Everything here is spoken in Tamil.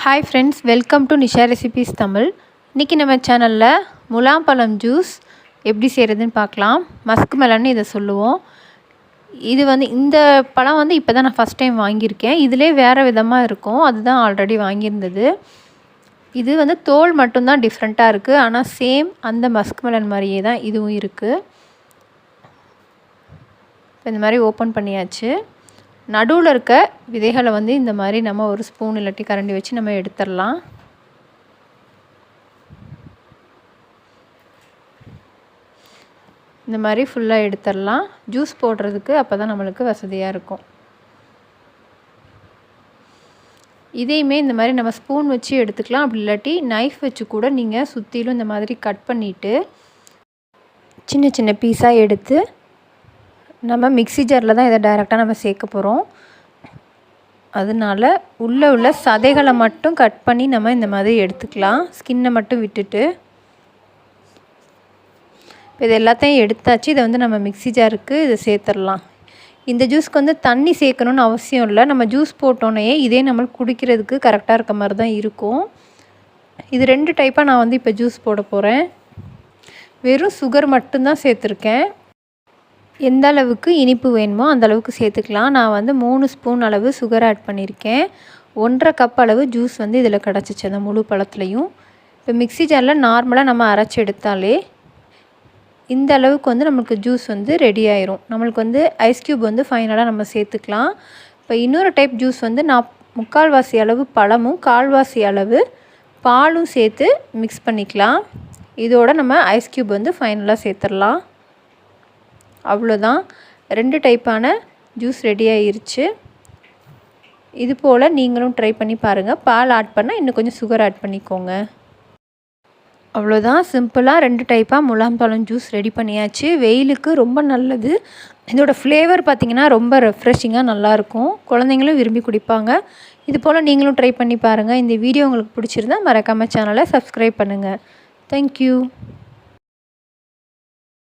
Hi friends, welcome to Nisha recipes Tamil. இன்றைக்கி நம்ம சேனலில் முலாம்பழம் ஜூஸ் எப்படி செய்கிறதுன்னு பார்க்கலாம். மஸ்க் மெலன்னு இதை சொல்லுவோம். இது இந்த பழம் இப்போ தான் நான் ஃபஸ்ட் டைம் வாங்கியிருக்கேன். இதிலே வேறு விதமாக இருக்கும், அதுதான் ஆல்ரெடி வாங்கியிருந்தது. இது தோல் மட்டும்தான் டிஃப்ரெண்ட்டாக இருக்குது, ஆனால் சேம் அந்த மஸ்க் மெலன் மாதிரியே தான் இதுவும் இருக்குது. இப்போ இந்த மாதிரி ஓப்பன் பண்ணியாச்சு. நடுவில் இருக்க விதைகளை இந்த மாதிரி நம்ம ஒரு ஸ்பூன் இல்லாட்டி கரண்டி வச்சு நம்ம எடுத்துடலாம். இந்த மாதிரி ஃபுல்லாக எடுத்துடலாம். ஜூஸ் போடுறதுக்கு அப்போ தான் நம்மளுக்கு வசதியாக இருக்கும். இதையுமே இந்த மாதிரி நம்ம ஸ்பூன் வச்சு எடுத்துக்கலாம். அப்படி இல்லாட்டி நைஃப் வச்சு கூட நீங்கள் சுற்றிலும் இந்த மாதிரி கட் பண்ணிவிட்டு சின்ன சின்ன பீஸாக எடுத்து நம்ம மிக்ஸி ஜாரில் தான் இதை டைரெக்டாக நம்ம சேர்க்க போகிறோம். அதனால் உள்ள சதைகளை மட்டும் கட் பண்ணி நம்ம இந்த மாதிரி எடுத்துக்கலாம், ஸ்கின்னை மட்டும் விட்டுட்டு. இப்போ இது எல்லாத்தையும் எடுத்தாச்சு. இதை நம்ம மிக்ஸி ஜாருக்கு இதை சேர்த்துடலாம். இந்த ஜூஸ்க்கு தண்ணி சேர்க்கணுன்னு அவசியம் இல்லை. நம்ம ஜூஸ் போட்டோன்னே இதே நம்மளுக்கு குடிக்கிறதுக்கு கரெக்டாக இருக்க மாதிரி தான் இருக்கும். இது 2 டைப்பாக நான் இப்போ ஜூஸ் போட போகிறேன். வெறும் சுகர் மட்டும்தான் சேர்த்துருக்கேன். எந்த அளவுக்கு இனிப்பு வேணுமோ அந்த அளவுக்கு சேர்த்துக்கலாம். நான் 3 ஸ்பூன் அளவு சுகர் ஆட் பண்ணியிருக்கேன். 1.5 கப் அளவு ஜூஸ் இதில் கிடச்சிச்சு, அந்த முழு பழத்துலையும். இப்போ மிக்ஸி ஜாரில் நார்மலாக நம்ம அரைச்சி எடுத்தாலே இந்த அளவுக்கு நம்மளுக்கு ஜூஸ் ரெடி ஆயிரும். நம்மளுக்கு ஐஸ் க்யூப் ஃபைனலாக நம்ம சேர்த்துக்கலாம். இப்போ இன்னொரு டைப் ஜூஸ் நான் 3/4 அளவு பழமும் 1/4 அளவு பாலும் சேர்த்து மிக்ஸ் பண்ணிக்கலாம். இதோட நம்ம ஐஸ் க்யூப் ஃபைனலாக சேர்த்துடலாம். அவ்வளோதான், 2 டைப்பான ஜூஸ் ரெடி ஆகிருச்சு. இது போல் நீங்களும் ட்ரை பண்ணி பாருங்கள். பால் ஆட் பண்ணால் இன்னும் கொஞ்சம் சுகர் ஆட் பண்ணிக்கோங்க. அவ்வளோதான், சிம்பிளாக 2 டைப்பாக முலாம்பழம் ஜூஸ் ரெடி பண்ணியாச்சு. வெயிலுக்கு ரொம்ப நல்லது. இதோட ஃப்ளேவர் பார்த்திங்கன்னா ரொம்ப ரெஃப்ரெஷிங்காக நல்லாயிருக்கும். குழந்தைங்களும் விரும்பி குடிப்பாங்க. இது போல் நீங்களும் ட்ரை பண்ணி பாருங்கள். இந்த வீடியோ உங்களுக்கு பிடிச்சிருந்தா மறக்காமல் சேனலை சப்ஸ்கிரைப் பண்ணுங்கள். தேங்க்யூ.